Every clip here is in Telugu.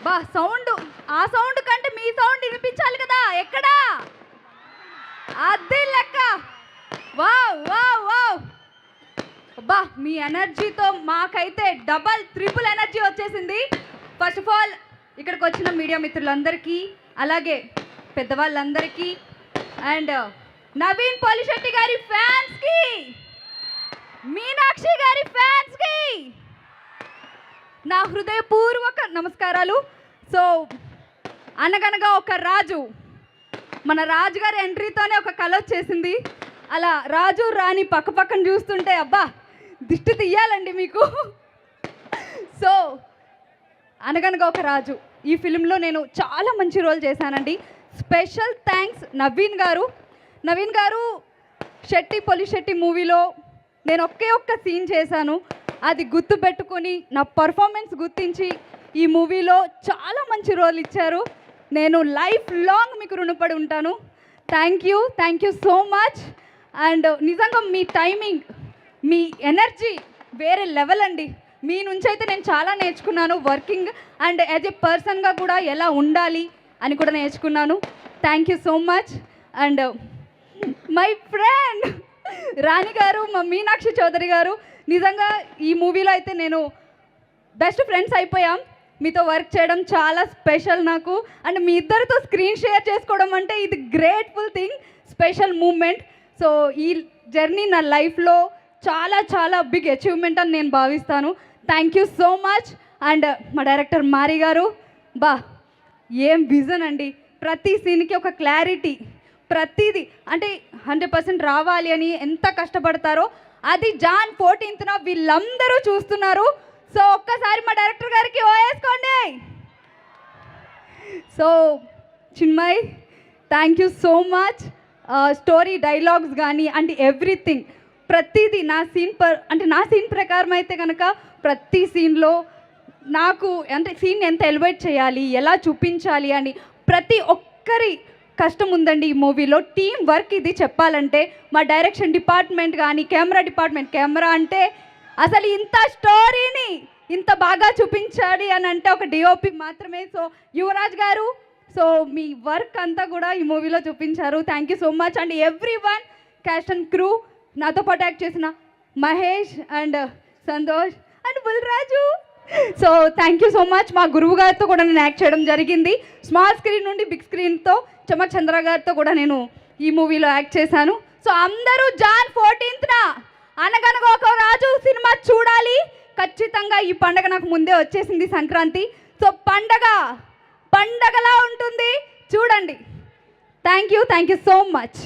బా సౌండ్, ఆ సౌండ్ కంటే మీ సౌండ్ వినిపించాలి కదా. ఎక్కడా అది లెక్క. Wow wow wow. బా మీ ఎనర్జీతో మాకైతే డబల్ ట్రిపుల్ ఎనర్జీ వచ్చేసింది. ఫస్ట్ ఆఫ్ ఆల్ ఇక్కడికి వచ్చిన మీడియా మిత్రులందరికీ, అలాగే పెద్దవాళ్ళందరికీ, అండ్ నవీన్ పోలిశెట్టి గారి ఫ్యాన్స్కి, మీనాక్షి గారి ఫ్యాన్స్కి నా హృదయపూర్వక నమస్కారాలు. సో అనగనగా ఒక రాజు, మన రాజుగారి ఎంట్రీతోనే ఒక కళ వచ్చేసింది. అలా రాజు రాణి పక్క పక్కన చూస్తుంటే అబ్బా దిష్టి తీయాలండి మీకు. సో అనగనగా ఒక రాజు ఈ ఫిలింలో నేను చాలా మంచి రోల్ చేశానండి. స్పెషల్ థ్యాంక్స్ నవీన్ గారు. నవీన్ గారు శెట్టి పోలిశెట్టి మూవీలో నేను ఒక్క సీన్ చేశాను. అది గుర్తుపెట్టుకొని నా పర్ఫార్మెన్స్ గుర్తించి ఈ మూవీలో చాలా మంచి రోల్ ఇచ్చారు. నేను లైఫ్ లాంగ్ మీకు రుణపడి ఉంటాను. Thank you so much. And నిజంగా మీ టైమింగ్, మీ ఎనర్జీ వేరే లెవెల్ అండి. మీ నుంచి అయితే నేను చాలా నేర్చుకున్నాను. వర్కింగ్ అండ్ యాజ్ ఎ పర్సన్గా కూడా ఎలా ఉండాలి అని కూడా నేర్చుకున్నాను. Thank you so much. And my friend Rani గారు, మా మీనాక్షి చౌదరి గారు, నిజంగా ఈ మూవీలో అయితే నేను బెస్ట్ ఫ్రెండ్స్ అయిపోయాం. మీతో వర్క్ చేయడం చాలా స్పెషల్ నాకు. అండ్ మీ ఇద్దరితో స్క్రీన్ షేర్ చేసుకోవడం అంటే ఇది grateful thing, special moment. So ఈ జర్నీ నా లైఫ్లో చాలా చాలా బిగ్ అచీవ్మెంట్ అని నేను భావిస్తాను. Thank you so much. And మా డైరెక్టర్ మారి గారు, బా ఏం విజన్ అండి. ప్రతి సీన్కి ఒక క్లారిటీ, ప్రతిదీ అంటే 100% రావాలి అని ఎంత కష్టపడతారో అది జాన్ 14th వీళ్ళందరూ చూస్తున్నారు. సో ఒక్కసారి మా డైరెక్టర్ గారికి ఓయేసుకోండి. So Chinmay, thank you so much. Story, dialogues కానీ అండ్ ఎవ్రీథింగ్, ప్రతిదీ నా సీన్ ప్రకారం అయితే కనుక ప్రతి సీన్లో నాకు అంటే సీన్ ఎంత ఎలివేట్ చేయాలి, ఎలా చూపించాలి అని ప్రతి ఒక్కరి కష్టం ఉందండి ఈ మూవీలో. టీం వర్క్ ఇది చెప్పాలంటే. మా డైరెక్షన్ డిపార్ట్మెంట్ కానీ, కెమెరా డిపార్ట్మెంట్, కెమెరా అంటే అసలు ఇంత స్టోరీని ఇంత బాగా చూపించాలి అని అంటే ఒక డిఓపి మాత్రమే. సో యువరాజ్ గారు, సో మీ వర్క్ అంతా కూడా ఈ మూవీలో చూపించారు. Thank you so much. And everyone, caste and crew, నాతో పాటు యాక్ట్ చేసిన Mahesh and Santosh and Bulraju, so thank you so much. మా గురువు గారితో కూడా నేను యాక్ట్ చేయడం జరిగింది. స్మాల్ స్క్రీన్ నుండి బిగ్ స్క్రీన్తో చమక్ చంద్ర గారితో కూడా నేను ఈ మూవీలో యాక్ట్ చేశాను. సో అందరూ జాన్ 14th అనగనగా ఒక రాజు సినిమా చూడాలి ఖచ్చితంగా. ఈ పండగ నాకు ముందే వచ్చేసింది, సంక్రాంతి. సో పండగలా ఉంటుంది, చూడండి. Thank you so much.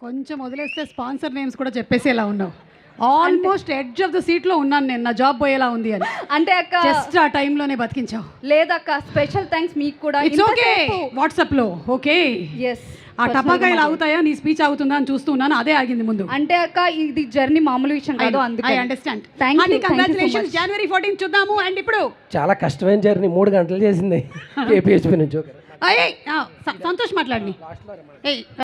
కొంచెం వదిలేస్తే స్పాన్సర్ నేమ్స్ కూడా చెప్పేసి ఎలా ఉన్నావు. ఆల్మోస్ట్ ఎడ్జ్ ఆఫ్ ద సీట్లో ఉన్నాను నేను, నా జాబ్ పోయేలా ఉంది అని. అంటే అక్క జస్ట్ ఆ టైంలోనే బతికించావు. లేదక్క, స్పెషల్ థ్యాంక్స్ మీకు కూడా. ఇట్స్ ఓకే, వాట్సాప్లో ఓకే. ఎస్, ఆ టపాకాయలు ఆగుతాయా, నీ స్పీచ్ ఆగుతుందా అని చూస్తున్నాను, అదే ఆగింది ముందు. అంటే అక్క ఇది జర్నీ మామూలు విషయం కాదు, అందుకే. I understand. Congratulations. January 14th చూద్దాము. అండ్ ఇప్పుడు చాలా కష్టమైన జర్నీ, 3 గంటలు చేసింది కేపీహెచ్పీ నుంచి. సంతోష్ మాట్లాడి